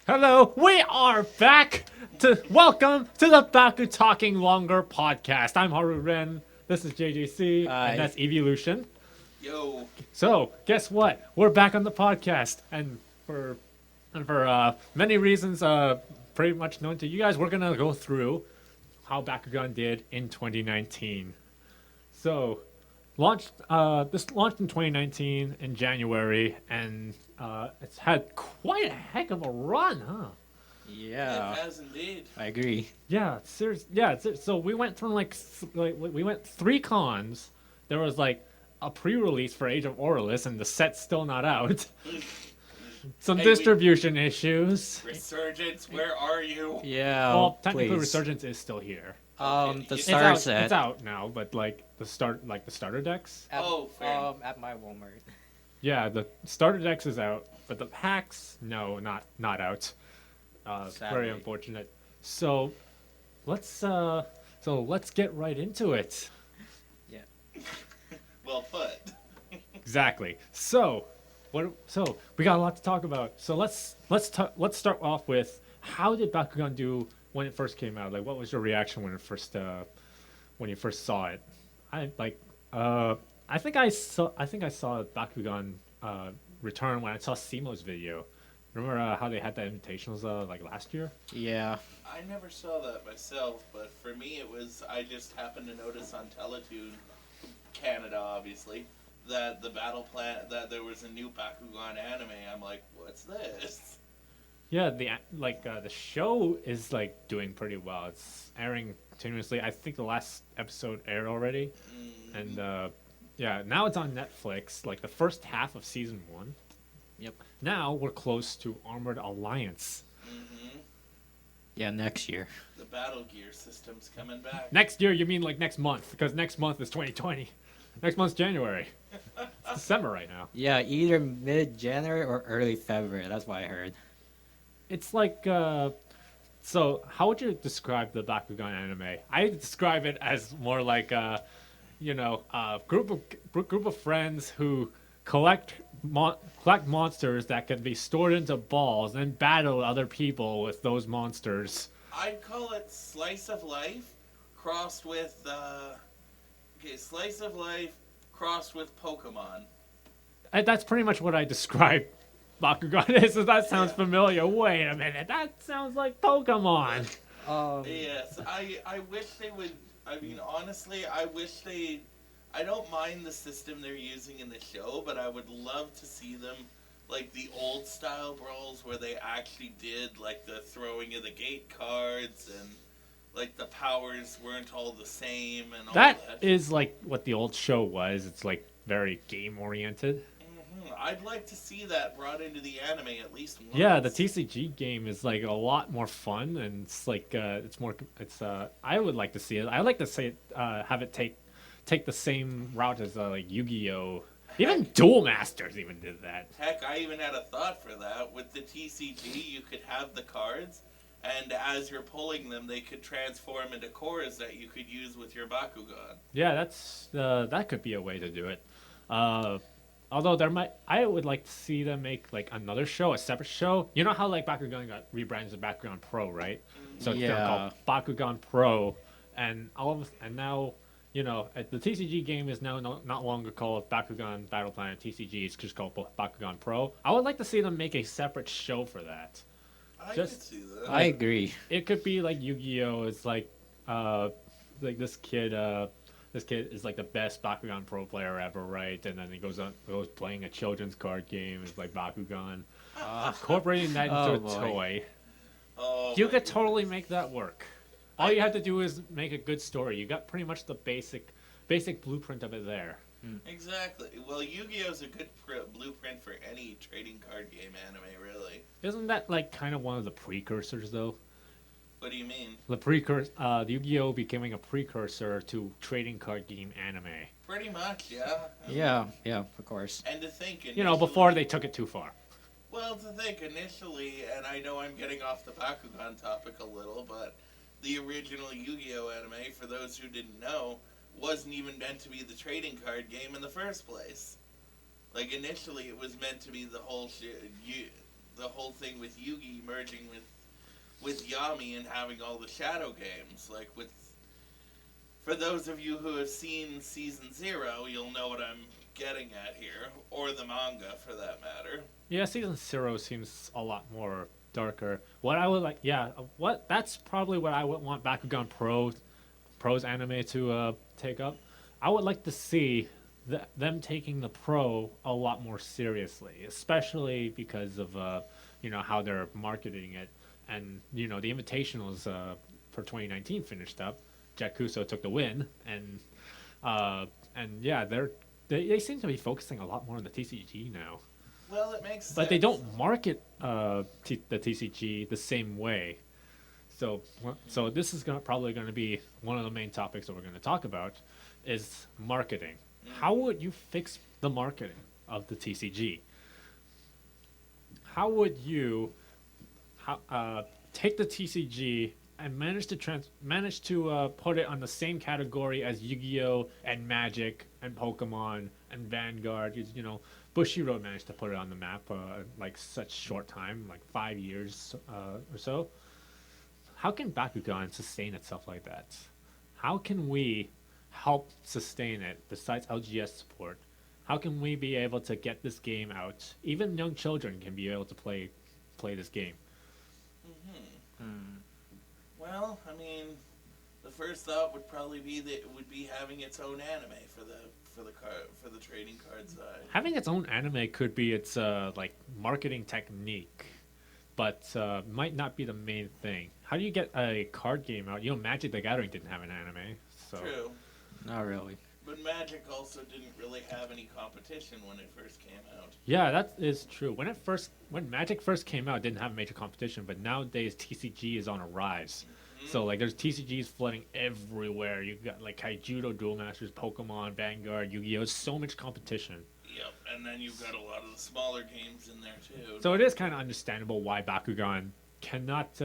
Hello, we are back to welcome to the BakuTalking Longer Podcast. I'm Haru Ren. This is JJC, Hi. and that's Evolution. Yo, So, guess what? We're back on the podcast, and for many reasons, pretty much known to you guys, we're gonna go through how Bakugan did in 2019. So, this launched in 2019 in January, and it's had quite a heck of a run, huh? Yeah, it has indeed. I agree. Yeah, serious. Yeah, so we went from we went 3 cons. There was like a pre-release for Age of Aurelus, and the set's still not out. Some Hey, distribution issues. Resurgence, where are you? Yeah, Well, technically, please. Resurgence is still here. The It's starter it's out, set It's out now, but like the starter decks. At, Oh, fair. at my Walmart. Yeah, the starter decks is out, but the packs, no, not out. Very Sadly. unfortunate. So, let's get right into it. Yeah. Well put. Exactly. So we got a lot to talk about. So let's start off with how did Bakugan do when it first came out? Like, what was your reaction when you first saw it? I think I saw Bakugan return when I saw Simo's video. Remember how they had the invitationals like last year? Yeah. I never saw that myself, but for me it was, I just happened to notice on Teletoon, Canada obviously, that that there was a new Bakugan anime. I'm like, what's this? Yeah, the show is like doing pretty well. It's airing continuously. I think the last episode aired already, and yeah, now it's on Netflix. Like the first half of season 1. Yep. Now we're close to Armored Alliance. Mm-hmm. Yeah, next year. The Battle Gear system's coming back. Next year, you mean like next month? Because next month is 2020. Next month's January. It's December right now. Yeah, either mid-January or early February. That's what I heard. It's like, so how would you describe the Bakugan anime? I describe it as more like a group of friends who collect monsters that can be stored into balls and battle other people with those monsters. I'd call it slice of life crossed with slice of life crossed with Pokemon. That's pretty much what I describe Bakugan is. So that sounds familiar. Wait a minute, that sounds like Pokemon. Yes, I wish they would. I mean, honestly, I don't mind the system they're using in the show, but I would love to see them like the old style brawls where they actually did like the throwing of the gate cards and like the powers weren't all the same and all that. That is like what the old show was. It's like very game oriented. I'd like to see that brought into the anime at least once. Yeah, the TCG game is like a lot more fun, and it's like I would like to see it. I would like to see it, have it take the same route as like Yu-Gi-Oh. Even Duel Masters even did that. Heck, I even had a thought for that. With the TCG, you could have the cards, and as you're pulling them, they could transform into cores that you could use with your Bakugan. Yeah, that could be a way to do it. Although I would like to see them make like another show, a separate show. You know how like Bakugan got rebranded to Bakugan Pro, right? So it's gonna be called Bakugan Pro, and now, the TCG game is now not longer called Bakugan Battle Planet TCG. It's just called Bakugan Pro. I would like to see them make a separate show for that. I could see that. I agree. It could be like Yu-Gi-Oh! It's like this kid. This kid is like the best Bakugan Pro player ever, right? And then he goes playing a children's card game. It's like Bakugan, incorporating that into a boy. toy. Oh, You my could totally goodness. make that work. All you have to do is make a good story. You got pretty much the basic blueprint of it there. Exactly. Well, Yu-Gi-Oh! Is a good blueprint for any trading card game anime, really. Isn't that like kind of one of the precursors, though? What do you mean? The Yu-Gi-Oh! Becoming a precursor to trading card game anime. Pretty much, yeah. Yeah, of course. And to think initially, Before they took it too far. Well, to think initially, and I know I'm getting off the Bakugan topic a little, but the original Yu-Gi-Oh! Anime, for those who didn't know, wasn't even meant to be the trading card game in the first place. Like, initially it was meant to be the whole shit. the whole thing with Yugi merging with Yami and having all the shadow games. Like with, for those of you who have seen season 0, you'll know what I'm getting at here, or the manga for that matter. Yeah, season 0 seems a lot more darker. What I would like, yeah, what that's probably what I would want Bakugan Pro's anime to take up. I would like to see them taking the Pro a lot more seriously, especially because of how they're marketing it, and the invitationals for 2019 finished up. Jack Kuso took the win, and yeah, they seem to be focusing a lot more on the TCG now. Well, it makes sense. But they don't market the TCG the same way. So this is probably going to be one of the main topics that we're going to talk about is marketing. How would you fix the marketing of the TCG? How would you take the TCG and manage to put it on the same category as Yu-Gi-Oh! And Magic and Pokemon and Vanguard? Bushiroad managed to put it on the map like such short time, like 5 years or so. How can Bakugan sustain itself like that? How can we help sustain it besides LGS support? How can we be able to get this game out? Even young children can be able to play this game. Well, I mean, the first thought would probably be that it would be having its own anime for the trading card side. Having its own anime could be its like marketing technique, but might not be the main thing. How do you get a card game out? Magic the Gathering didn't have an anime, so. True. Not really. But Magic also didn't really have any competition when it first came out. Yeah, that is true. When Magic first came out, it didn't have major competition, but nowadays TCG is on a rise. So like there's TCGs flooding everywhere. You got like Kaijudo, Duel Masters, Pokemon, Vanguard, Yu-Gi-Oh! So much competition. Yep, and then you've got a lot of the smaller games in there too. So it is kind of understandable why Bakugan cannot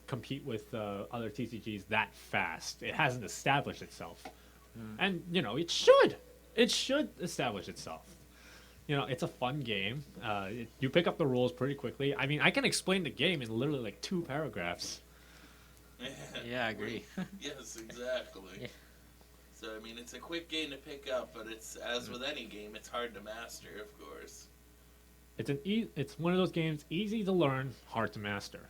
compete with other TCGs that fast. It hasn't established itself, and it should. It should establish itself. It's a fun game. You pick up the rules pretty quickly. I mean, I can explain the game in literally like 2 paragraphs. Yeah, I agree. Yes, exactly. Yeah. So I mean, it's a quick game to pick up, but it's as with any game, it's hard to master, of course. It's one of those games easy to learn, hard to master.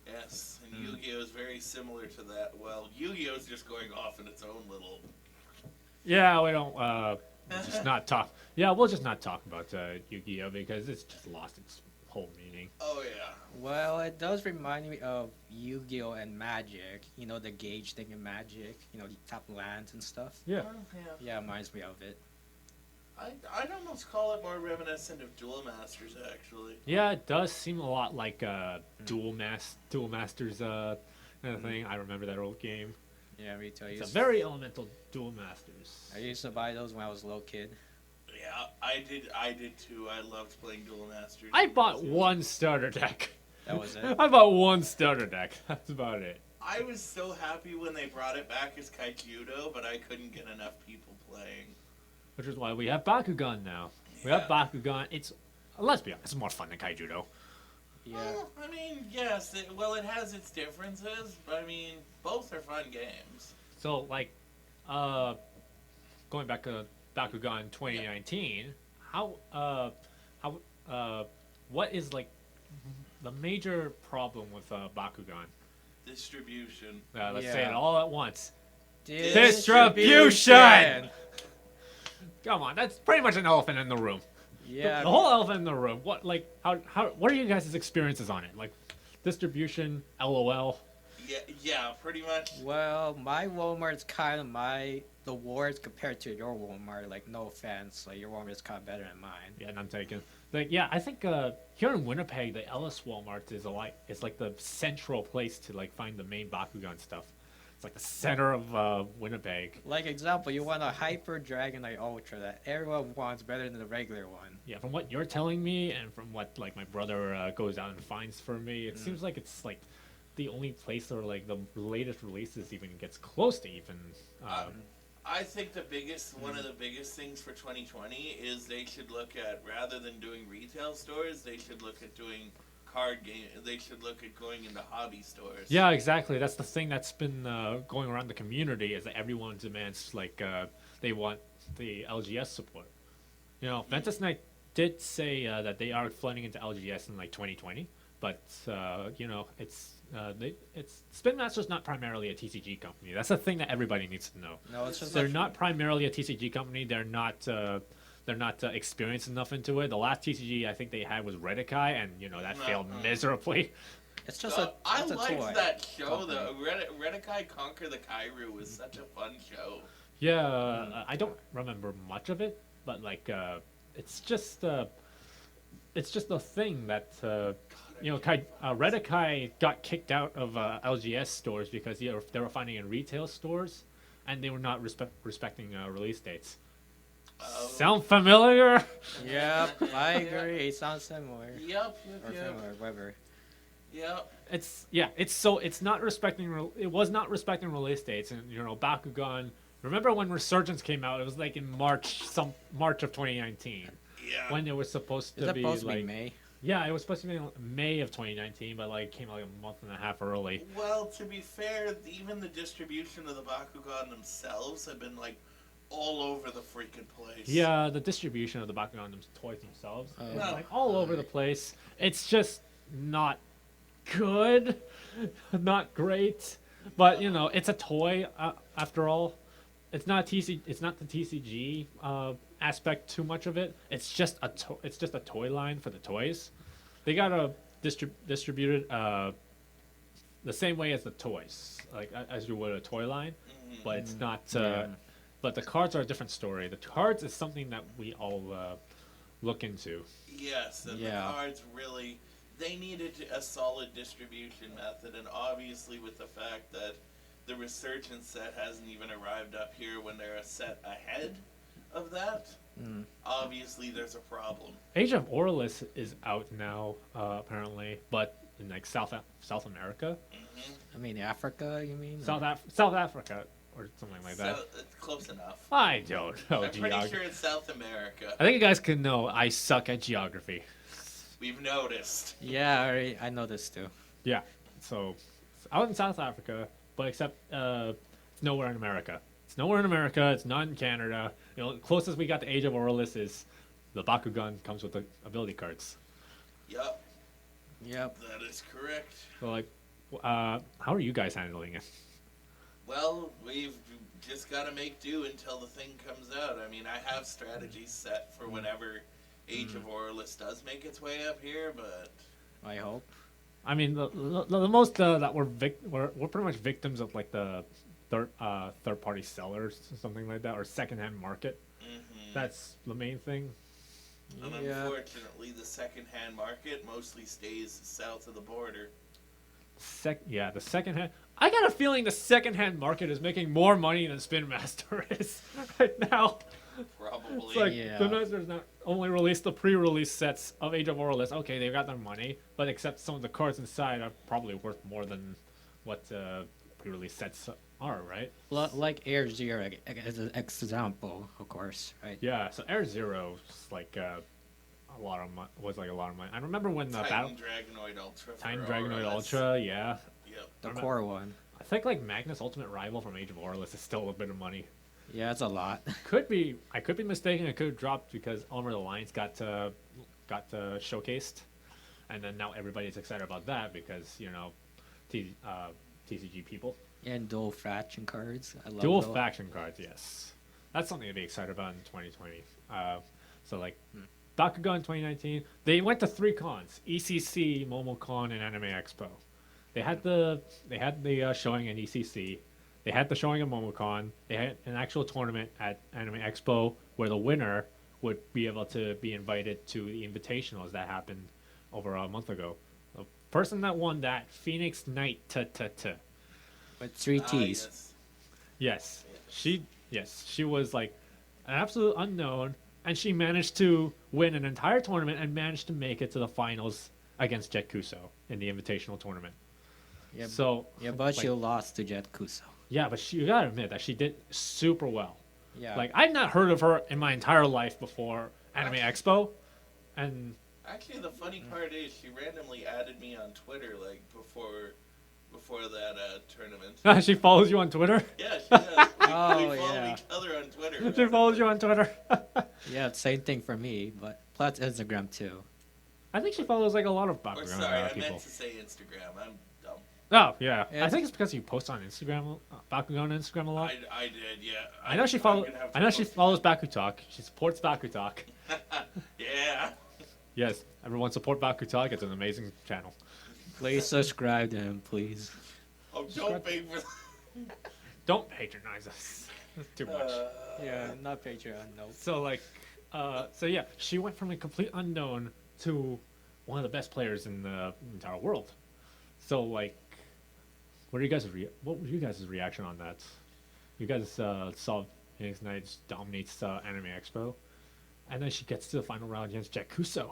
Yes, and Yu-Gi-Oh! Is very similar to that. Well, Yu-Gi-Oh! Is just going off in its own little... Yeah, we don't... just not talk... Yeah, we'll just not talk about Yu-Gi-Oh! Because it's just lost its whole meaning. Oh, yeah. Well, it does remind me of Yu-Gi-Oh! And Magic. The gauge thing in Magic. You tap lands and stuff. Yeah. Yeah, it reminds me of it. I'd almost call it more reminiscent of Duel Masters, actually. Yeah, it does seem a lot like Duel Masters kind of thing. I remember that old game. Yeah, me too. It's a very elemental Duel Masters. I used to buy those when I was a little kid. Yeah, I did too. I loved playing Duel Masters. I bought one starter deck. That was it. I bought one starter deck. That's about it. I was so happy when they brought it back as Kaijudo, but I couldn't get enough people playing. Which is why we have Bakugan now. We have Bakugan. Let's be honest, it's more fun than Kaijudo. Yeah. Well, I mean, yes. It has its differences, but I mean, both are fun games. So, like, going back to Bakugan 2019, what is like the major problem with Bakugan? Distribution. Let's say it all at once. Distribution! Come on, that's pretty much an elephant in the room. Yeah. The whole elephant in the room. What are you guys' experiences on it? Like distribution, LOL. Yeah, pretty much. Well, my Walmart's kind of the wards compared to your Walmart. Like, no offense, like your Walmart's kind of better than mine. Yeah, none taken. Like, yeah, I think here in Winnipeg, the Ellis Walmart is like the central place to like find the main Bakugan stuff. It's like the center of Winnipeg. Like example, you want a Hyper Dragonite Ultra that everyone wants better than the regular one. Yeah, from what you're telling me, and from what like my brother goes out and finds for me, it seems like it's like the only place where like the latest releases even gets close to even. I think one of the biggest things for 2020 is they should look at, rather than doing retail stores, they should look at doing card game. They should look at going into hobby stores. Yeah, exactly. That's the thing that's been going around the community is that everyone demands they want the LGS support. You know, Ventus Knight did say that they are flooding into LGS in like 2020, but you know, it's Spin Master's not primarily a TCG company. That's the thing that everybody needs to know. No, it's just They're not primarily a TCG company. They're not experienced enough into it. The last TCG I think they had was Redikai, and you know that failed miserably. It's just I it's a liked toy that show company. though. Redikai Conquer the Kairu was such a fun show. Yeah, I don't remember much of it, but like it's just a thing that you know, Redikai got kicked out of LGS stores because they were finding in retail stores, and they were not respecting release dates. Sound familiar? Yep, I agree. It sounds similar. Yep. Or similar, whatever. Yep. It's not respecting. It was not respecting release dates, and you know, Bakugan. Remember when Resurgence came out? It was like in March of 2019. Yeah. When it was supposed Is to that be supposed to like be May? yeah, it was supposed to be May of 2019, but like came like a month and a half early. Well, to be fair, even the distribution of the Bakugan themselves have been like all over the freaking place. Yeah, the distribution of the Bakugan toys themselves is Oh. like all over the place. It's just not good, not great. But you know, it's a toy after all. It's not TC. It's not the TCG aspect too much of it. It's just a toy line for the toys. They gotta distribute it the same way as the toys, like as you would a toy line. But it's not. Yeah. But the cards are a different story. The cards is something that we all look into. Yes, and Yeah. the cards really, they needed a solid distribution method, and obviously with the fact that the Resurgence set hasn't even arrived up here when they're a set ahead of that, obviously there's a problem. Age of Aurelus is out now, apparently, but in like South America, I mean, Africa, you mean? South Africa, or something like that. So it's close enough. I don't know I'm pretty geography. sure it's South America. I think you guys can know I suck at geography. We've noticed. Yeah, I know this too. Yeah, so it's out in South Africa, but except it's nowhere in America. It's nowhere in America. It's not in Canada. You know, the closest we got to Age of Aurelus is the Bakugan comes with the ability cards. Yup, Yep. that is correct. So like, how are you guys handling it? Well, we've just got to make do until the thing comes out. I mean, I have strategies set for whenever Age of Aurelus does make its way up here, but I hope. I mean, the most that we're pretty much victims of like the third party sellers, something like that, or secondhand market. That's the main thing. and Yeah. unfortunately, the second-hand market mostly stays south of the border. The secondhand. I got a feeling the secondhand market is making more money than Spin Master is right now. Probably. It's like Yeah. Spin Master's not only released the pre-release sets of Age of Aurelus. Okay, they've got their money, but except some of the cards inside are probably worth more than what pre-release sets are, right? Like Air Zero as an example, of course, right? Yeah. So Air Zero is like a lot of money. I remember when the battle Titan Dragonoid Ultra. for Titan Dragonoid Aurelus. Ultra, yeah. Yep. The core one. I think like Magnus Ultimate Rival from Age of Aurelus is still a bit of money. Yeah, it's a lot. I could be mistaken. It could have dropped because Armor Alliance got showcased, and then now everybody's excited about that because you know, TCG people. And dual faction cards. I love Dual those. faction cards, yes, that's something to be excited about in 2020. So like, Bakugan 2019, they went to 3 cons: ECC, MomoCon, and Anime Expo. They had the showing in ECC. They had the showing of MomoCon. They had an actual tournament at Anime Expo where the winner would be able to be invited to the invitationals that happened over a month ago. The person that won that, Phoenix Knight, With 3 T's. Yes. she was like an absolute unknown, and she managed to win an entire tournament and managed to make it to the finals against Jet Kuso in the invitational tournament. Yeah, So yeah, but like, she lost to Jet Kuso. Yeah, but you gotta admit that she did super well. Yeah. Like I've not heard of her in my entire life before Anime Expo, and Actually, the funny part is she randomly added me on Twitter like before that tournament. she follows you on Twitter. Yeah, she does. We Oh, follow yeah. each other on Twitter. She follows you on Twitter. Yeah, same thing for me, but plus Instagram too. I think she follows like a lot of Or Bakugan sorry, I people. meant to say Instagram. I'm dumb. Oh yeah, I It's- think it's because you post on Instagram, Bakugan on Instagram a lot. I did, yeah. I know she follows. I know she follows BakuTalk. She supports BakuTalk. Yeah. Yes, everyone support BakuTalk. It's an amazing channel. Please subscribe to him, please. Oh, don't pay for Don't patronize us. That's too much. Yeah, not Patreon, no. So like, so yeah, she went from a complete unknown to one of the best players in the entire world. So like, what was you guys' reaction on that? You guys saw Phoenix Knight dominates Anime Expo, and then she gets to the final round against Jet Kuso.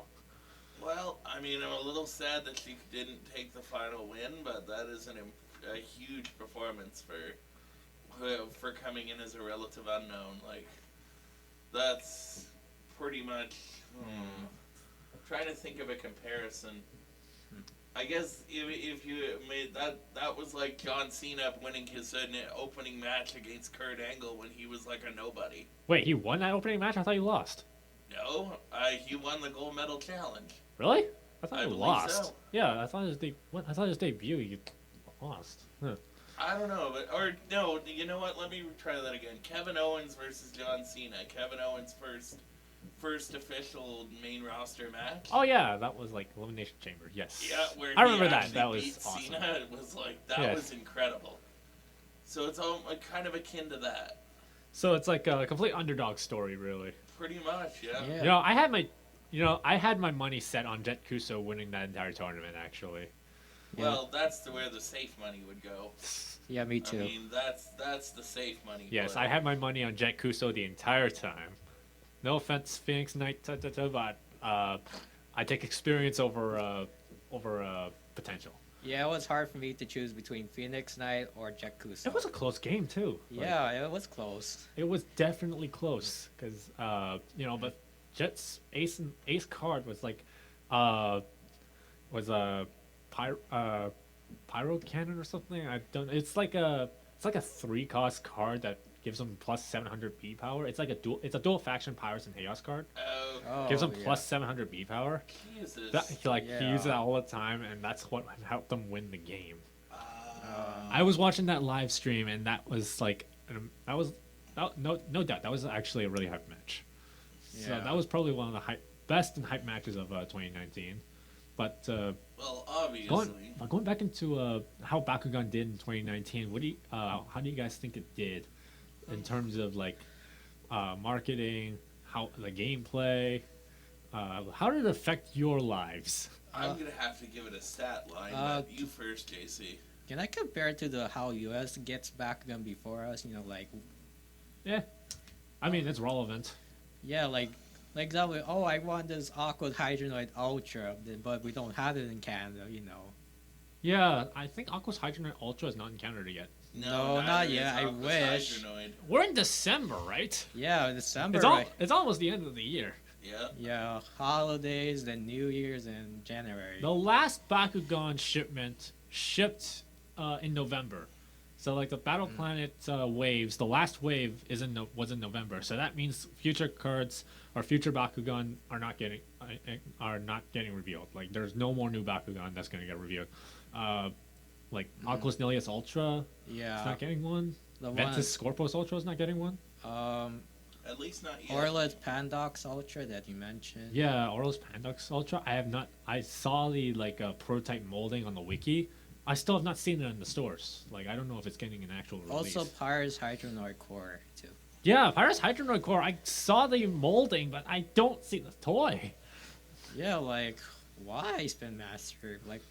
Well, I mean, I'm a little sad that she didn't take the final win, but that is a huge performance for coming in as a relative unknown. Like, that's pretty much. I'm trying to think of a comparison. I guess if you made that was like John Cena winning his opening match against Kurt Angle when he was like a nobody. Wait, he won that opening match? I thought you lost. No, he won the gold medal challenge. Really? I thought I you believe lost. so. Yeah, I thought his debut you lost. Huh. I don't know, or no, you know what? Let me try that again. Kevin Owens versus John Cena. Kevin Owens first official main roster match. Oh yeah, that was like Elimination Chamber. Yes. Yeah, where I remember he that. actually That was beat awesome. Cena. It was like that Yeah. was incredible. So it's all kind of akin to that. So it's like a complete underdog story, really. Pretty much, yeah. Yeah. You know, I had my money set on Jet Kuso winning that entire tournament. Actually, Well, that's where the safe money would go. Yeah, me too. I mean, that's the safe money. yes, play. I had my money on Jet Kuso the entire time. No offense, Phoenix Knight, but I take experience over potential. Yeah, it was hard for me to choose between Phoenix Knight or Jakusa. It was a close game too. Like, Yeah, it was close. it was definitely close because but Jet's ace card was like was a pyro cannon or something. I don't. It's like a 3-cost card that gives him plus 700 B power. It's like a dual faction Pirates and Chaos card. Oh, Gives him yeah. plus 700 B power. Jesus. That he Yeah. uses it all the time, and that's what helped them win the game. Ah. I was watching that live stream, and that was like no doubt that was actually a really hype match. So Yeah. that was probably one of the best and hype matches of 2019. But well, obviously. going back into how Bakugan did in 2019, how do you guys think it did in terms of like marketing, how the gameplay? How did it affect your lives? I'm gonna have to give it a stat line, but you first, JC. Can I compare it to the how US gets Bakugan before us? Like Yeah, I mean it's relevant. yeah, like example. Oh, I want this Aqua Hydronoid Ultra, but we don't have it in Canada. Yeah, I think Aqua's Hydronoid Ultra is not in Canada yet. No, not neither yet, is I Aqua's wish. Hydronoid. We're in December, right? Yeah, December. It's almost the end of the year. Yeah. Yeah, holidays, then New Year's, and January. The last Bakugan shipment shipped in November. So like the Battle Planet waves, the last wave was in November. So that means future cards or future Bakugan are not getting revealed. Like there's no more new Bakugan that's going to get revealed. Like Aquos Nilius Ultra is Yeah, not getting one. the Ventus Scorpos Ultra is not getting one. one. At least not yet. Orla's Pandox Ultra that you mentioned. Yeah, Orlos Pandox Ultra. I have not. I saw the prototype molding on the wiki. I still have not seen it in the stores. Like I don't know if it's getting an actual release. Also, Pyrus Hydronoid Core too. Yeah, Pyrus Hydronoid Core. I saw the molding, but I don't see the toy. Yeah, like why Spin Master? Like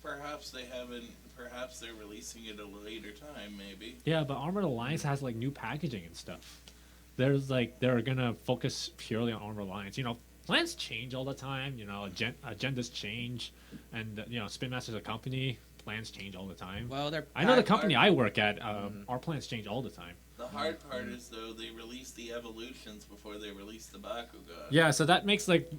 Perhaps they haven't. Perhaps they're releasing it at a later time, maybe. Yeah, but Armored Alliance has like new packaging and stuff. They're gonna focus purely on Armored Alliance. Plans change all the time. Agendas change, and Spin Master's a company. plans change all the time. Well, they're I know the Hard- company I work at, our plans change all the time. The hard part is though they release the evolutions before they release the Bakugan. Yeah, so that makes like,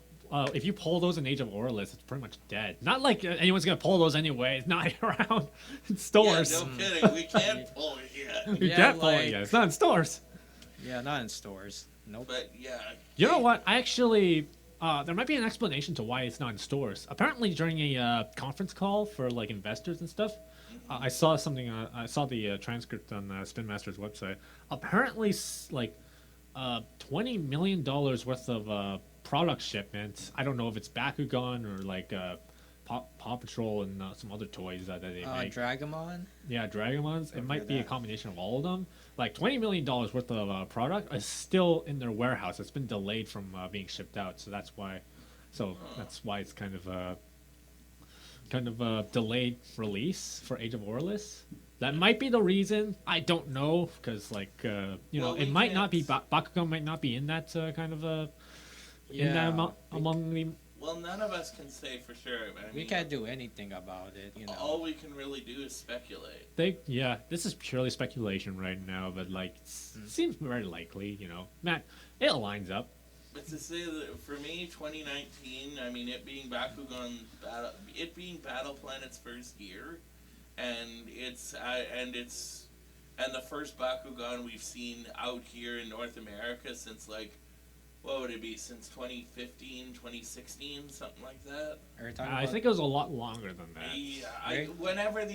if you pull those in Age of Aurelus, it's pretty much dead. Not like anyone's gonna pull those anyway. It's not around in stores. Yeah, no kidding. We can't pull it yet. You Yeah, can't pull it like- yet. It's not in stores. Yeah, not in stores. Nope. But yeah. You know what? I actually, there might be an explanation to why it's not in stores. Apparently, during a conference call for like investors and stuff, I saw something. I saw the transcript on Spin Master's website. Apparently, like $20 million worth of product shipments. I don't know if it's Bakugan or like Paw Patrol and some other toys that they make. Dragamon. Yeah, Dragonons. It Something might like be a that. combination of all of them. Like $20 million worth of product is still in their warehouse. It's been delayed from being shipped out, so that's why. So that's why it's kind of a delayed release for Age of Aurelus. That might be the reason. I don't know because Well, it we might not be can't- Bakugan might not be in that kind of in that Yeah. among the. Well, none of us can say for sure. I We mean, can't do anything about it, you know. All we can really do is speculate. This is purely speculation right now, but seems very likely. Matt, it lines up. But to say that for me, 2019, I mean, it being Battle Planet's first year, and the first Bakugan we've seen out here in North America since what would it be, since 2015, 2016, something like that. Are you talking I about- think it was a lot longer than that. Yeah, Right. whenever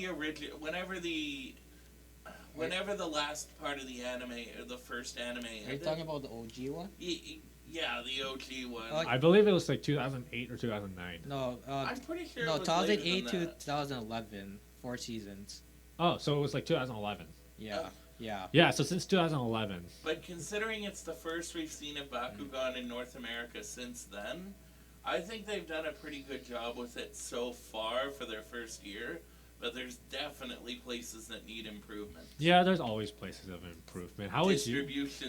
the last part of the anime, or the first anime Are you ended, talking about the OG one? yeah, the OG one. Like- I believe it was like 2008 or 2009. No, I'm pretty sure no, it was later 2008 than to that. 2011, 4 seasons. Oh, so it was like 2011. Yeah, Oh. yeah. Yeah, so since 2011. But considering it's the first we've seen of Bakugan in North America since then, I think they've done a pretty good job with it so far for their first year. But there's definitely places that need improvement. Yeah, there's always places of improvement. How would you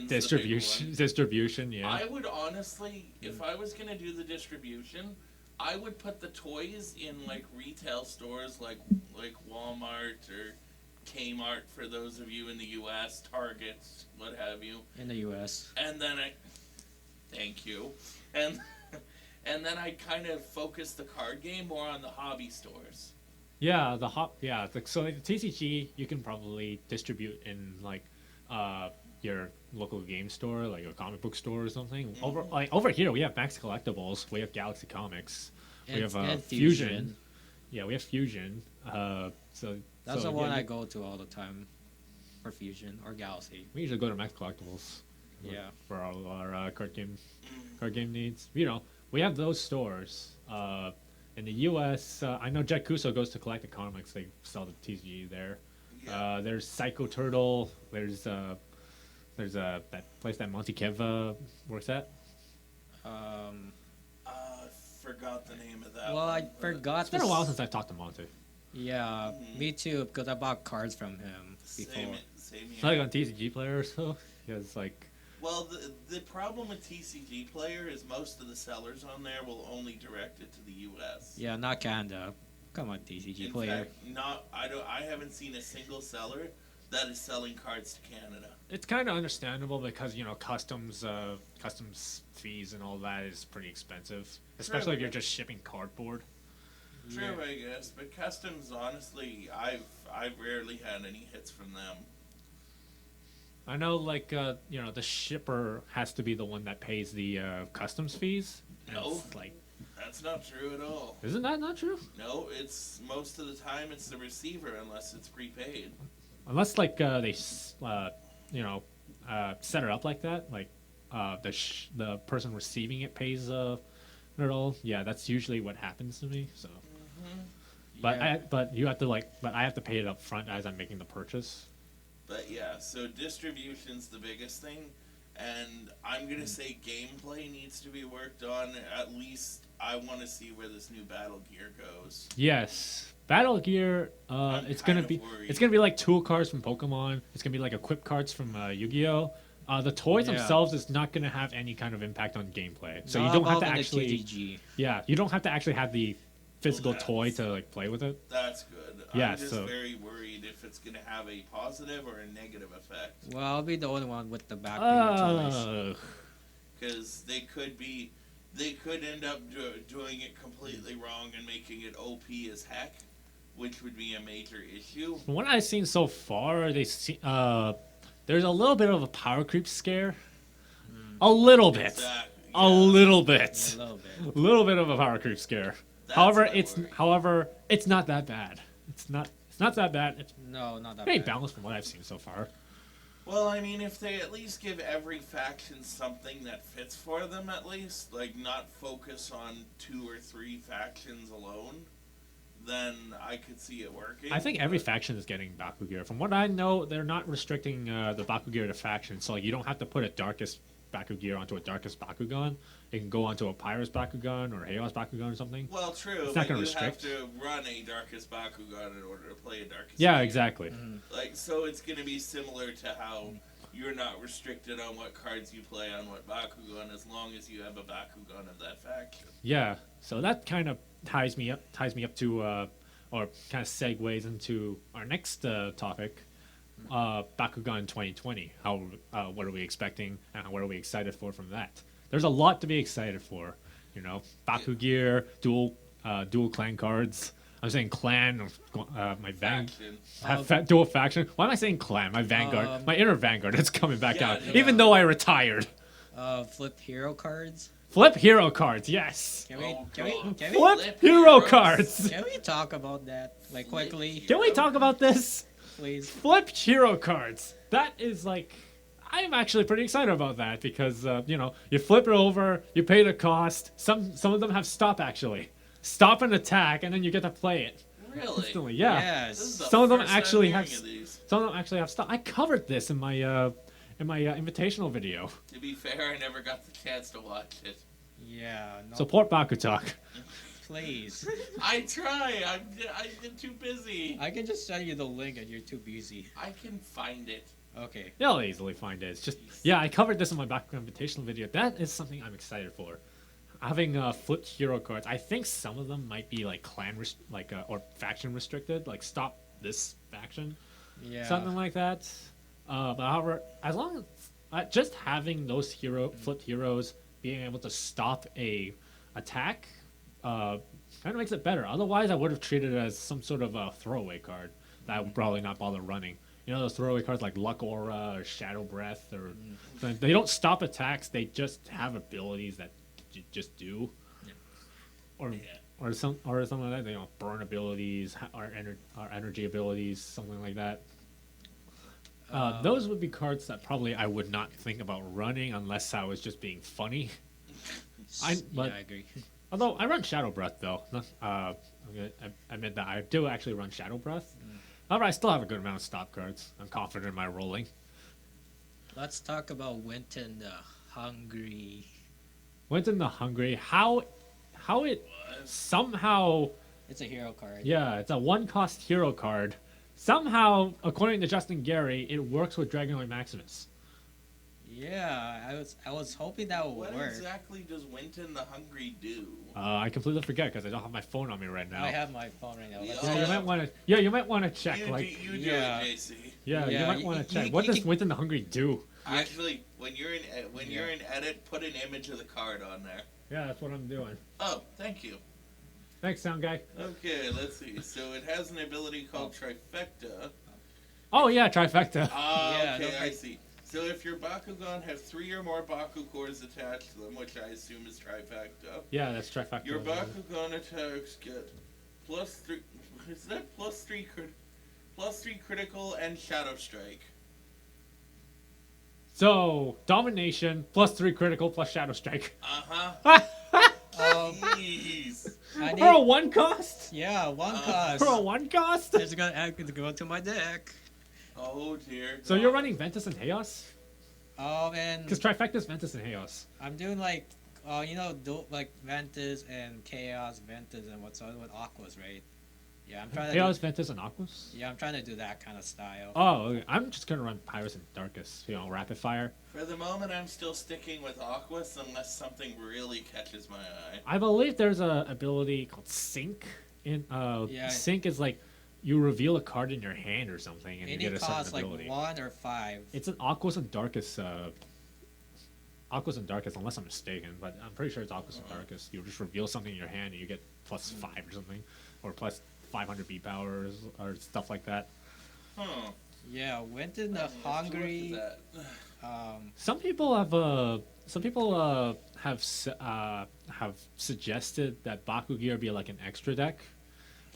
distribution? Yeah. I would honestly, if I was gonna do the distribution, I would put the toys in retail stores like Walmart or Kmart for those of you in the U.S., Targets, what have you. In the U.S. And then thank you, and then I kind of focus the card game more on the hobby stores. Yeah, so the TCG you can probably distribute in your local game store, like a comic book store or something. Over here we have Max Collectibles, we have Galaxy Comics, we have and Fusion. Yeah, we have Fusion. That's the yeah, one I go to all the time for Fusion or Galaxy. We usually go to Max Collectibles. Yeah. For all our card game needs. We have those stores. In the U.S., I know Jet Kuso goes to Galactic Comics. They sell the TCG there. Yeah. There's Psycho Turtle. There's that place that Monty Kev works at. Forgot the name of that. Well, I one, but forgot. It's been a while since I've talked to Monty. Yeah, me too. Because I bought cards from him before. Same It's here. like on TCG Player or so. He has Well, the problem with TCG Player is most of the sellers on there will only direct it to the U.S. Yeah, not Canada. Come on, TCG In player. fact, I haven't seen a single seller that is selling cards to Canada. It's kind of understandable because customs fees and all that is pretty expensive, especially if you're just shipping cardboard. True, I guess, but customs, honestly, I've rarely had any hits from them. I know, the shipper has to be the one that pays the customs fees. And No. it's That's not true at all. isn't that not true? No, it's most of the time it's the receiver unless it's prepaid. Unless they set it up like that, the person receiving it pays it all. Yeah, that's usually what happens to me. So, but Yeah. I have to pay it up front as I'm making the purchase. But yeah, so distribution's the biggest thing, and I'm gonna say gameplay needs to be worked on. At least I want to see where this new Battle Gear goes. Yes, Battle Gear. I'm It's kind gonna of be worried. it's gonna be like tool cards from Pokemon. It's gonna be like equip cards from Yu-Gi-Oh. The toys Yeah. themselves is not gonna have any kind of impact on gameplay. So Not you don't have to involved in the actually. TCG. Yeah, you don't have to actually have the physical Well, toy to like play with it. That's good. Yeah, I'm just so- very worried if it's gonna have a positive or a negative effect. Well, I'll be the only one with the Bakugan toys. Because they could end up doing it completely wrong and making it OP as heck, which would be a major issue. From what I've seen so far, there's a little bit of a power creep scare. A little bit. A little bit. A little bit. A little bit of a power creep scare. That's However, my worry. it's not that bad. It's not that bad. It's No, not that pretty bad. balanced from what I've seen so far. Well, I mean, if they at least give every faction something that fits for them, at least, like not focus on 2 or 3 factions alone, then I could see it working. I think every faction is getting Baku gear. From what I know, they're not restricting the Baku gear to faction, so like, you don't have to put a darkest Baku gear onto a darkest Bakugan. It can go onto a Pyrus Bakugan or Chaos Bakugan or something. Well, true, It's not but gonna you restrict. have to run a Darkest Bakugan in order to play a Darkest Yeah, gear. exactly. Like, so it's going to be similar to how you're not restricted on what cards you play on what Bakugan as long as you have a Bakugan of that faction. Yeah, so that kind of ties me up to, or kind of segues into our next topic, Bakugan 2020. What are we expecting, and what are we excited for from that? There's a lot to be excited for, you know. Baku gear, dual clan cards. I'm saying clan, my Faction. dual faction. Why am I saying clan? My Vanguard, my inner Vanguard, it's coming back Yeah, out, yeah. even though I retired. Flip hero cards. Flip hero cards, yes. Can we? Oh, Can we? God. Can we? Flip hero cards. Can we talk about that like quickly, Can we talk about this? please? Flip hero cards. That is like, I'm actually pretty excited about that because you know, you flip it over, you pay the cost. Some of them have stop and attack, and then you get to play it Really? instantly. Yeah. This is the Some of them first I'm actually hearing have of these. Some of them actually have stop. I covered this in my invitational video. To be fair, I never got the chance to watch it. Yeah. No, Support BakuTalk. please. I try. I'm too busy. I can just send you the link, and you're too busy. I can find it. Okay. You'll easily find it. It's just, yeah, I covered this in my Bakugan invitational video. That is something I'm excited for. Having flipped hero cards, I think some of them might be like or faction restricted, like stop this faction, Yeah. something like that. But however, as long as just having those flipped heroes being able to stop a attack, kind of makes it better. Otherwise, I would have treated it as some sort of a throwaway card that I would probably not bother running. You know, those throwaway cards like Luck Aura or Shadow Breath, or they don't stop attacks. They just have abilities that just do, or something like that. You know, burn abilities, or energy abilities, something like that. Those would be cards that probably I would not think about running unless I was just being funny. Yeah, but- I agree. Although I run Shadow Breath though. I'm gonna admit that I do actually run Shadow Breath. However, I still have a good amount of stop cards. I'm confident in my rolling. Let's talk about Winton the Hungry. Winton the Hungry. How it somehow, It's a hero card. yeah, it's a 1-cost hero card. Somehow, according to Justin Gary, it works with Dragonoid Maximus. Yeah, I was hoping that would What work. exactly does Winton the Hungry do? I completely forget because I don't have my phone on me right now. I have my phone right now. Yeah. Let's- Yeah, you might want to. Yeah, you might want to check. You Like, do yeah. it, JC. yeah, you Yeah, might want to check. you What does can- Winton the Hungry do? Actually, when you're in edit, put an image of the card on there. Yeah, that's what I'm doing. Oh, thank you. Thanks, sound guy. Okay, let's see. So it has an ability called Trifecta. Oh yeah, trifecta. Ah, Yeah, okay, don't I see. So if your Bakugan have 3 or more Baku cores attached to them, which I assume is Trifecta, Yeah, that's trifecta. your Bakugan attacks get +3. Is that +3 critical and Shadow Strike? So domination +3 critical plus Shadow Strike. Uh-huh. Jeez. I For a need, 1 cost? yeah, one For cost. For a 1 cost? It's gonna go to my deck. Oh dear. So you're God. running Ventus and Chaos? And Because trifecta's Ventus and Chaos. I'm doing like, like Ventus and Chaos, Ventus and what's other one, Aquas, right? Yeah, I'm trying to. Chaos, Ventus, and Aquas. Yeah, I'm trying to do that kind of style. Oh, okay. I'm just gonna run Pyrus and Darkus. Rapid fire. For the moment, I'm still sticking with Aquas unless something really catches my eye. I believe there's a ability called Sync. Sync is like you reveal a card in your hand or something, and you Any get a certain cost like ability. 1 or 5. It's an Aquas and Darkus. Aquas and Darkus, unless I'm mistaken, but I'm pretty sure it's Aquas and Darkus. You just reveal something in your hand, and you get +5 or something, or plus 500 B powers or stuff like that. Huh. Yeah, went in the Hungary. Some people have suggested that Bakugear be like an extra deck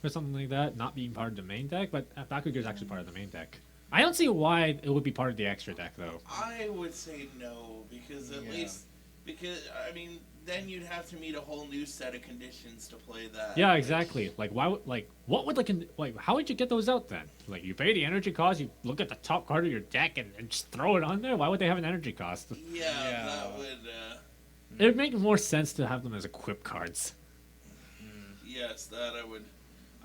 or something like that, not being part of the main deck, but Bakugear is actually part of the main deck. I don't see why it would be part of the extra deck though. I would say no, because then you'd have to meet a whole new set of conditions to play that. Yeah, exactly. Like what would how would you get those out then? Like you pay the energy cost, you look at the top card of your deck and just throw it on there. Why would they have an energy cost? Yeah. That would. It would make more sense to have them as equip cards. Yes, that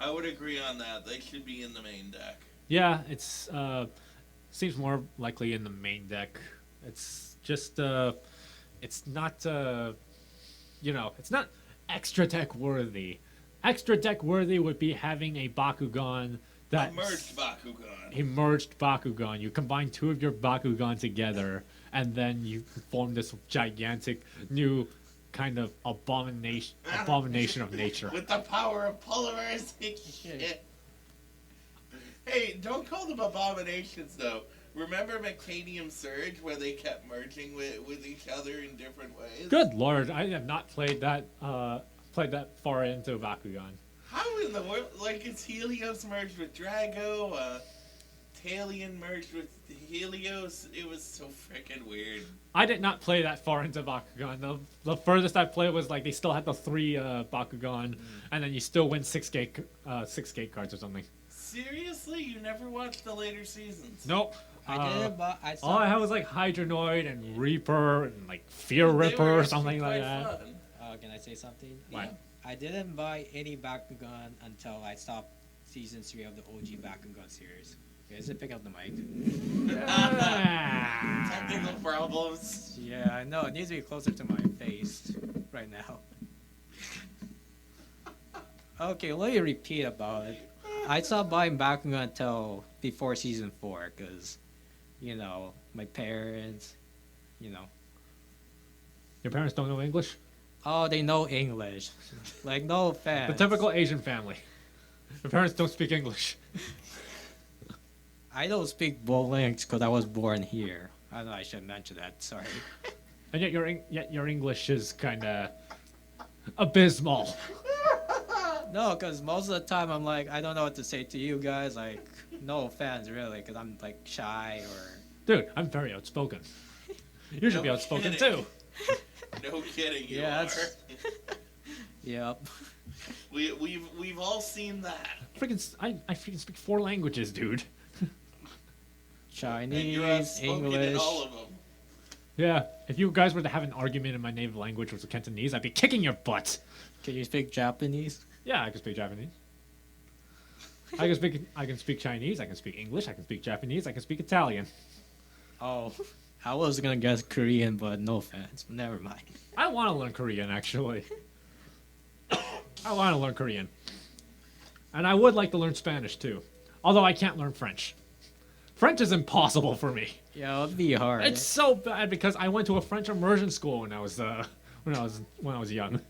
I would agree on that. They should be in the main deck. Yeah, it's seems more likely in the main deck. It's just it's not it's not extra deck worthy. Extra deck worthy would be having a Bakugan that merged Bakugan. You combine 2 of your Bakugan together, and then you form this gigantic new kind of abomination of nature. With the power of polarization. Hey, don't call them abominations though. Remember Mecanium Surge, where they kept merging with each other in different ways? Good lord, I have not played that far into Bakugan. How in the world? Like, it's Helios merged with Drago, Talion merged with Helios. It was so freaking weird. I did not play that far into Bakugan. The furthest I played was like they still had the 3 Bakugan, and then you still win 6 gate cards or something. Seriously? You never watched the later seasons? Nope. I did, but I saw. All I had was like Hydronoid and Reaper and like Fear Ripper or something like that. Can I say something? What? Yeah. I didn't buy any Bakugan until I stopped season 3 of the OG Bakugan series. Okay, so pick up the mic. Technical problems. Yeah, I know. It needs to be closer to my face right now. Okay, let me repeat about it. I stopped buying Bakugan until before season 4 because, my parents, Your parents don't know English? Oh, they know English. Like, no offense. The typical Asian family. Your parents don't speak English. I don't speak both languages because I was born here. I know I should mention that. Sorry. And yet your English is kind of abysmal. No, because most of the time I'm like, I don't know what to say to you guys. Like, no offense, really, because I'm like shy or. Dude, I'm very outspoken. You should be outspoken too. No kidding, you Yeah, are. Yep. We've all seen that. I freaking speak 4 languages, dude. And you have Chinese, spoken in English. all of them. Yeah, if you guys were to have an argument in my native language, which was Cantonese, I'd be kicking your butt. Can you speak Japanese? Yeah, I can speak Japanese. I can speak Chinese, I can speak English, I can speak Japanese, I can speak Italian. Oh, I was gonna guess Korean, but no offense. Never mind. I want to learn Korean, actually. I want to learn Korean. And I would like to learn Spanish, too. Although I can't learn French. French is impossible for me. Yeah, it'd be hard. It's so bad because I went to a French immersion school when I was young.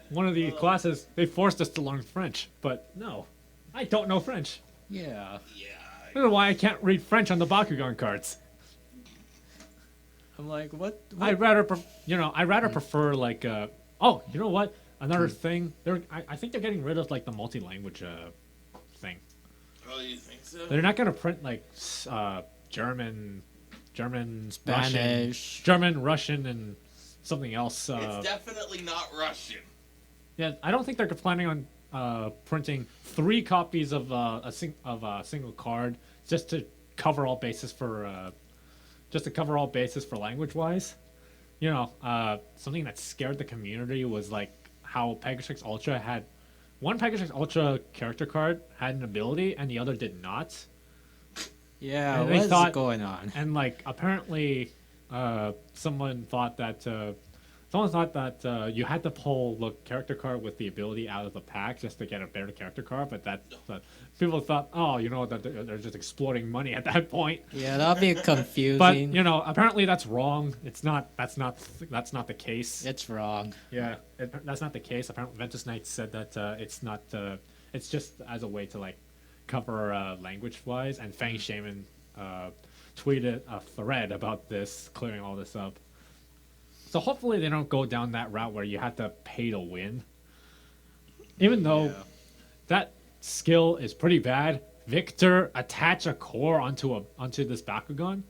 One of the classes, they forced us to learn French. But no, I don't know French. Yeah. Yeah. I don't know why I can't read French on the Bakugan cards. I'm like, what? I'd rather prefer like oh, you know what? Another thing, I think they're getting rid of like the multi-language thing. Oh, you think so? They're not gonna print like German, Spanish. Russian, and something else. It's definitely not Russian. Yeah, I don't think they're planning on printing 3 copies of a single card just to cover all bases for language wise. Something that scared the community was like how Pegasus Ultra had one Package X Ultra character card had an ability and the other did not. Yeah, And they what's thought- going on? And like apparently, someone thought that you had to pull the character card with the ability out of the pack just to get a better character card. But people thought, oh, that they're just exploiting money at that point. Yeah, that'd be confusing. But apparently that's wrong. It's not. That's not the case. It's wrong. Yeah, that's not the case. Apparently, Ventus Knight said that it's not. It's just as a way to like cover language-wise. And Fang Shaman tweeted a thread about this, clearing all this up. So hopefully they don't go down that route where you have to pay to win. Even though that skill is pretty bad. Victor, attach a core onto this Bakugan.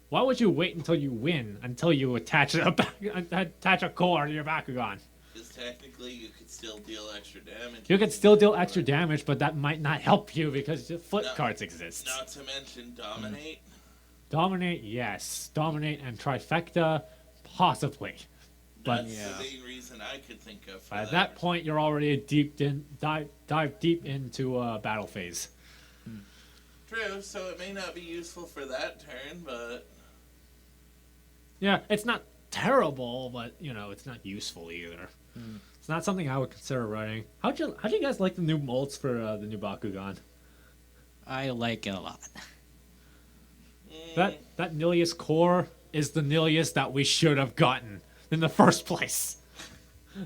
Why would you wait until you win until you attach a core to your Bakugan? Because technically you could still deal extra damage. You could still deal extra damage, but that might not help you because the flip cards exist. Not to mention Dominate. Dominate, yes. Dominate and Trifecta, possibly. But That's the main reason I could think of for at that point, you're already dive deep into battle phase. True, so it may not be useful for that turn, but... Yeah, it's not terrible, but, it's not useful either. It's not something I would consider running. How do you guys like the new molds for the new Bakugan? I like it a lot. That Nilius core is the Nilius that we should have gotten in the first place.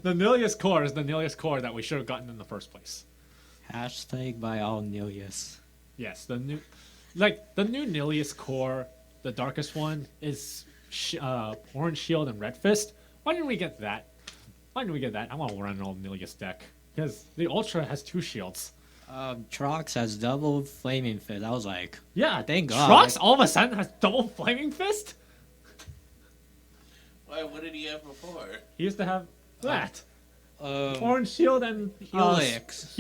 The Nilius core is the Nilius core that we should have gotten in the first place. Hashtag by all Nilius. Yes, the new Nilius core, the darkest one, is Orange Shield and Red Fist. Why didn't we get that? I want to run an old Nilius deck. Because the Ultra has 2 shields. Trox has double Flaming Fist. I was like, Yeah, thank God. Trox all of a sudden has double Flaming Fist? Why, what did he have before? He used to have that. Um, Orange Shield and Helix.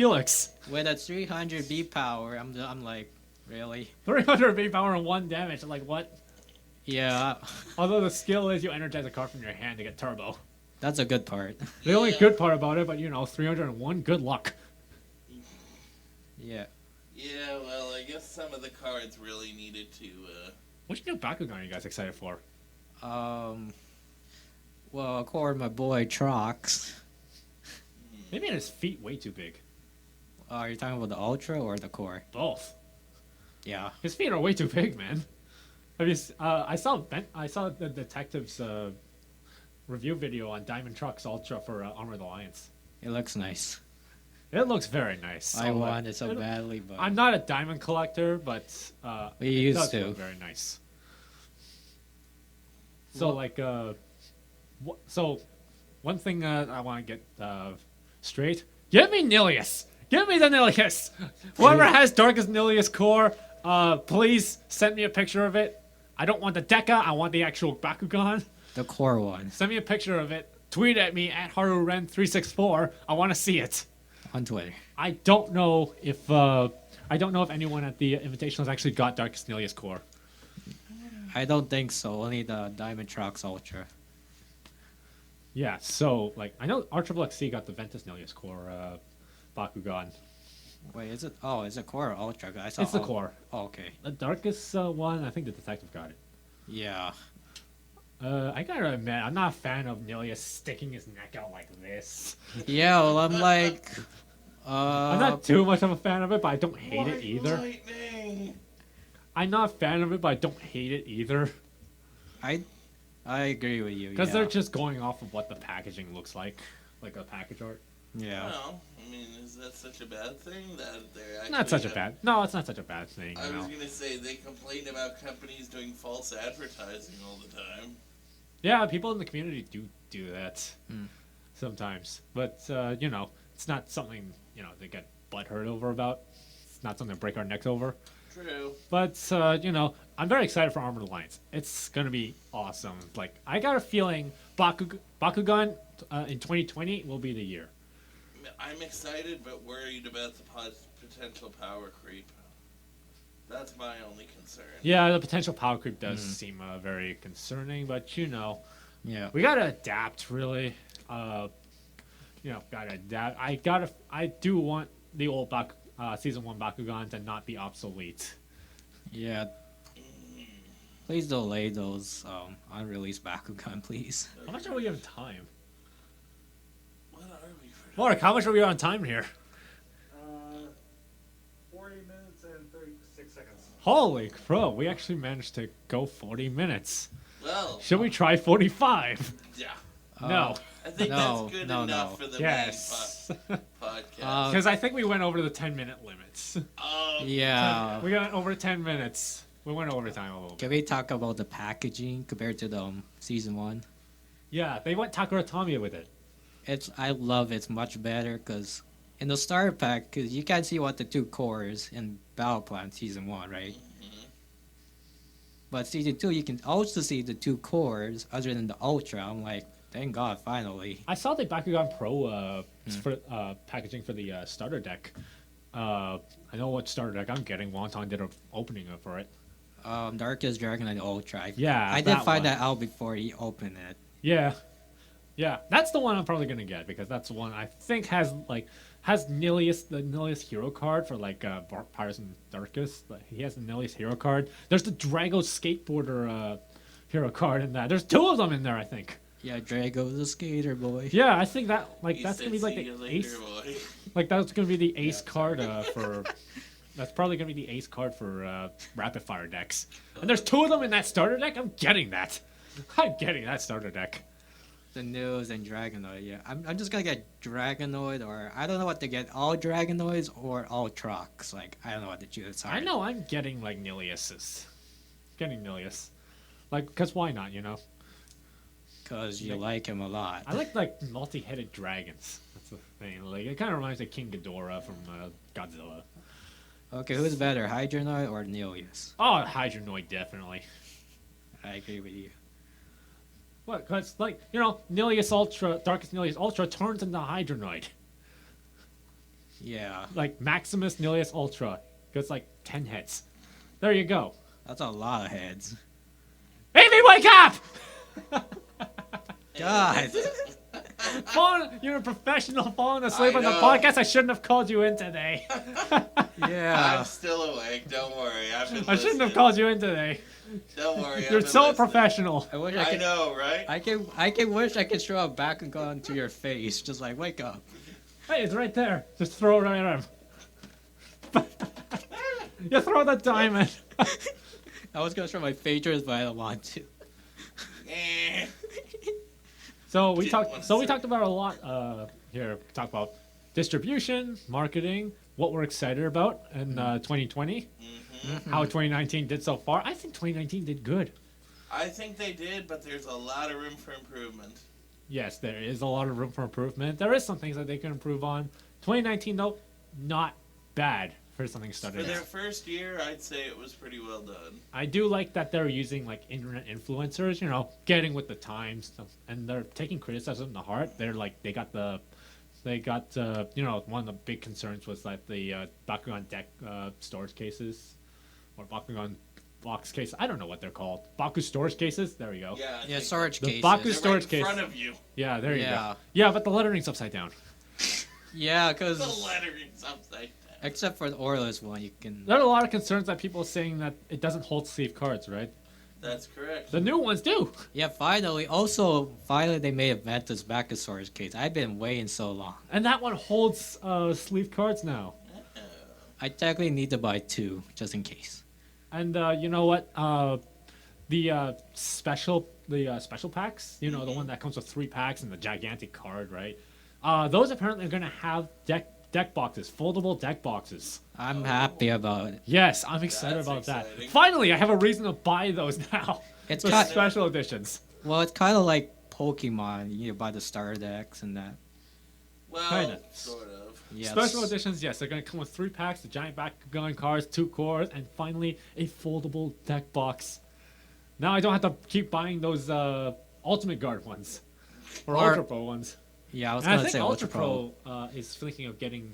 with a 300 B power, I'm like, really? 300 B power and 1 damage. Like, what? Yeah, Although the skill is you energize a card from your hand to get turbo. that's a good part. The only good part about it, but 301, good luck. Yeah. Yeah, well, I guess some of the cards really needed to, Which new Bakugan are you guys excited for? Well, according to my boy Trox, They made his feet way too big. are you talking about the Ultra or the Core? Both. Yeah. His feet are way too big, man. I saw the detective's review video on Diamond Trucks Ultra for Armored Alliance. It looks nice. It looks very nice. I want it so badly, but I'm not a diamond collector, but we it used does to. look very nice. So so one thing I want to get straight: give me Nilius. Give me the Nilius. Whoever has Darkest Nilius core, please send me a picture of it. I don't want the Deca. I want the actual Bakugan. The Core one Send me a picture of it. Tweet at me at Haru Ren 364. I want to see it. on Twitter. I don't know if anyone at the Invitational has actually got Darkest Nilius core. I don't think so. Only the Diamond Trox Ultra. Yeah, so I know RXXC got the Ventus Nilius core Bakugan. Wait, is it? Oh, is it Core or Ultra? I saw. It's the core. Oh, okay. The darkest one, I think the detective got it. Yeah. I gotta admit, I'm not a fan of Nilius sticking his neck out like this. Yeah. Well, I'm like. I'm not too much of a fan of it, but I don't hate it either. Lightning! I'm not a fan of it, but I don't hate it either. I agree with you. Because yeah. they're just going off of what the packaging looks like a package art. Yeah. Well, I mean, is that such a bad thing that they're actually... Not such a bad. No, it's not such a bad thing. I You was know. gonna say, they complain about companies doing false advertising all the time. Yeah, people in the community do that Mm. sometimes, but it's not something they get butthurt over about. It's not something to break our necks over. True. But I'm very excited for Armored Alliance. It's gonna be awesome. I got a feeling Bakugan in 2020 will be the year. I'm excited, but worried about the potential power creep. That's my only concern. Yeah, the potential power creep does seem very concerning, but Yeah. we gotta adapt really. gotta adapt. I do want the old season 1 Bakugan to not be obsolete. Yeah. Please delay those unreleased Bakugan, please. How much are we on time? What are we for? Mark, how much are we on time here? 40 minutes and 36 seconds. Holy crow, we actually managed to go 40 minutes. Well, Should we try 45? yeah. No. I think No, that's good no, enough no. for the Yes. main podcast. Because I think we went over the 10-minute limits. Yeah. We got over 10 minutes. We went over time a little bit. Can we talk about the packaging compared to the season 1? Yeah, they went Takara Tamiya with it. I love it's much better because in the starter pack, because you can't see what the 2 cores in Battle Plan season 1, right? But season 2, you can also see the 2 cores other than the Ultra. I'm like, thank God, finally. I saw the Bakugan Pro for packaging for the starter deck. I know what starter deck I'm getting. Wonton did an opening up for it. Darkest Dragon and Ultra. Yeah, I did that find one. that out before he opened it. Yeah. Yeah, that's the one I'm probably gonna get because that's the one I think has Nilius, the Nilius hero card for Pirates and Darkest. Like, he has the Nilius hero card. There's the Drago skateboarder hero card in that. There's 2 of them in there, I think. Yeah, Drago the skater boy. Yeah, I think that He that's said, gonna be like "See the you later, ace. boy." Like that's gonna be the ace card for. That's probably gonna be the ace card for rapid fire decks. And there's 2 of them in that starter deck. I'm getting that. I'm getting that starter deck. The News and Dragonoid, yeah. I'm just gonna get Dragonoid, or I don't know what to get. All Dragonoids or all Trucks. Like, I don't know what to choose. Sorry. I know I'm getting like Nilius's. Getting Nilius. Like, because why not, you know? Because you like him a lot. I like multi-headed dragons. That's the thing. Like, it kind of reminds me of King Ghidorah from Godzilla. Okay, who's better, Hydronoid or Nilius? Oh, Hydronoid, definitely. I agree with you. What? Because, like, you know, Nilius Ultra, Darkest Nilius Ultra turns into Hydronoid. Yeah, Like, Maximus Nilius Ultra gets like 10 heads. There you go. that's a lot of heads. Amy, wake up! God. You're a professional falling asleep I on the know. podcast. I shouldn't have called you in today. Yeah. I'm still awake. Don't worry. I've been I shouldn't have listening. called you in today. Don't worry. You're I've been so listening. professional. I wish I could. know, right? I can wish I could throw a Bakugan to your face, just like wake up. Hey, it's right there. Just throw it right at him. You throw the diamond. I was gonna throw my Phaedrus, but I don't want to. Eh. So we Didn't wanna talked say. about a lot here. Talk about distribution, marketing, what we're excited about in 2020, how 2019 did so far. I think 2019 did good. I think they did, but there's a lot of room for improvement. Yes, there is a lot of room for improvement. There is some things that they can improve on. 2019 though, not bad for something For started. their first year, I'd say it was pretty well done. I do like that they're using like internet influencers, you know, getting with the times, and they're taking criticism to heart. They're like they got you know, one of the big concerns was like the Bakugan deck storage cases or Bakugan box case. I don't know what they're called. Baku storage cases. There we go. Yeah. I Yeah, think storage The cases. Baku they're storage right case. in front of you. Yeah, there you Yeah. go. Yeah, but the lettering's upside down. Yeah, The because lettering's upside down. except for the Aurelus one, you can. There are a lot of concerns that people are saying that it doesn't hold sleeve cards, right? That's correct. The new ones do. Yeah, finally. Also, finally, they made a Ventus Baku storage case. I've been waiting so long. And that one holds sleeve cards now. I technically need to buy 2 just in case. And you know what? The special packs, you know, the one that comes with 3 packs and the gigantic card, right? Those apparently are going to have deck boxes, foldable deck boxes. I'm happy about it. Yes, I'm excited That's about that. exciting. Finally, I have a reason to buy those now. It's The kind. special editions. Well, it's kind of like Pokemon. You buy the starter decks and that. Well, Kinda. sort of. Yes. Special editions, yes, they're going to come with 3 packs, the giant Bakugan cards, 2 cores, and finally a foldable deck box. Now I don't have to keep buying those Ultimate Guard ones or Or- Ultra Pro ones. Yeah, I was And I gonna think say Ultra Pro is thinking of getting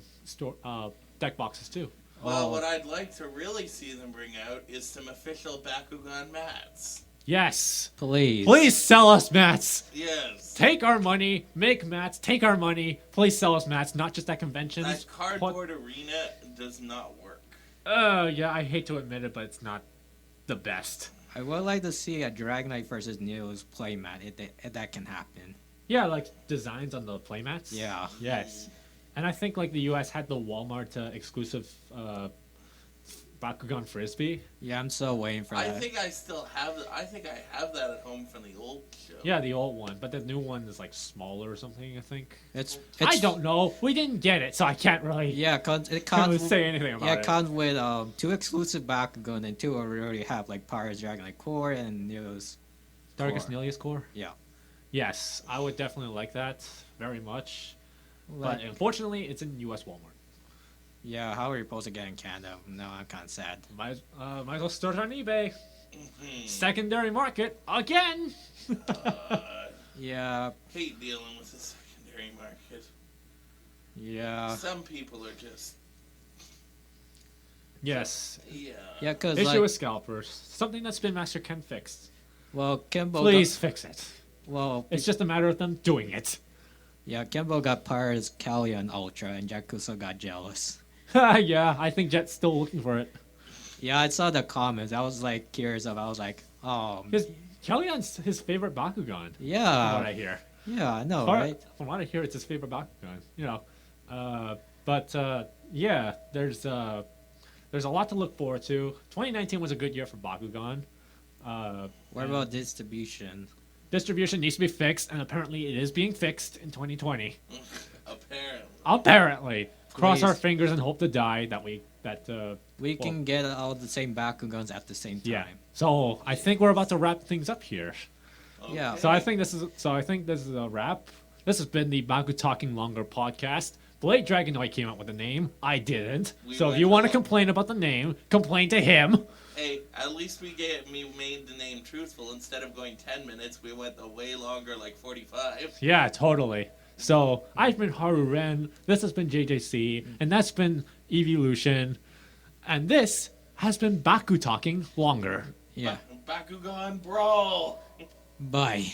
deck boxes too. Well, Oh. what I'd like to really see them bring out is some official Bakugan mats. Yes. Please. Please sell us mats. Yes. Take our money, make mats, take our money. Please sell us mats, not just at conventions. That cardboard arena does not work. Yeah, I hate to admit it, but it's not the best. I would like to see a Dragon Knight versus Neo's playmat if that can happen. Yeah, like designs on the playmats. Yeah. Yes. And I think like the US had the Walmart exclusive Bakugan Frisbee. Yeah, I'm still waiting for that. I think I still have. I think I have that at home from the old show. Yeah, the old one, but the new one is like smaller or something. I think. It's I don't know. We didn't get it, so I can't really. Yeah, it Can't comes. say anything about Yeah, it. it comes with 2 exclusive Bakugan and 2 already have like Pirate's Dragon Knight Core and Neo's. Darkest Core. Nelius core. Yeah. Yes, I would definitely like that very much. Like, But unfortunately, it's in US Walmart. yeah, how are you supposed to get in Canada? No, I'm kind of sad. Might as well start on eBay. Mhm. Secondary market again. Yeah, Hate dealing with the secondary market. yeah, Some people are just. Yes. Yeah. yeah. Cause Issue like, with scalpers. Something that Spin Master can fix. well, Kimbo. Please fix it. Well, It's just a matter of them doing it. yeah, Kimbo got Pirate's Callion Ultra and Jakuso got jealous. Yeah, I think Jet's still looking for it. Yeah, I saw the comments. I was like curious of. I was like, oh, Kellyan's his favorite Bakugan. From what yeah, I hear. yeah, I know, From- right? From what I hear, it's his favorite Bakugan. You know, but yeah, there's a lot to look forward to. 2019 was a good year for Bakugan. What about distribution? Distribution needs to be fixed, and apparently it is being fixed in 2020. Apparently. Apparently, cross our Please. fingers and hope to die that We well, can get all the same Bakugans at the same time. yeah. So I think we're about to wrap things up here. Yeah. So I think this is a wrap. This has been the BakuTalking Longer Podcast. Blade Dragonoid came up with the name. I didn't. We So if went you want to along. complain about the name, complain to him. Hey, at least we made the name truthful. Instead of going 10 minutes, we went the way longer, like 45. Yeah, totally. So I've been Haru Ren. This has been JJC, and that's been Evolution, and this has been BakuTalking Longer. Yeah. Bakugan Brawl! Bye.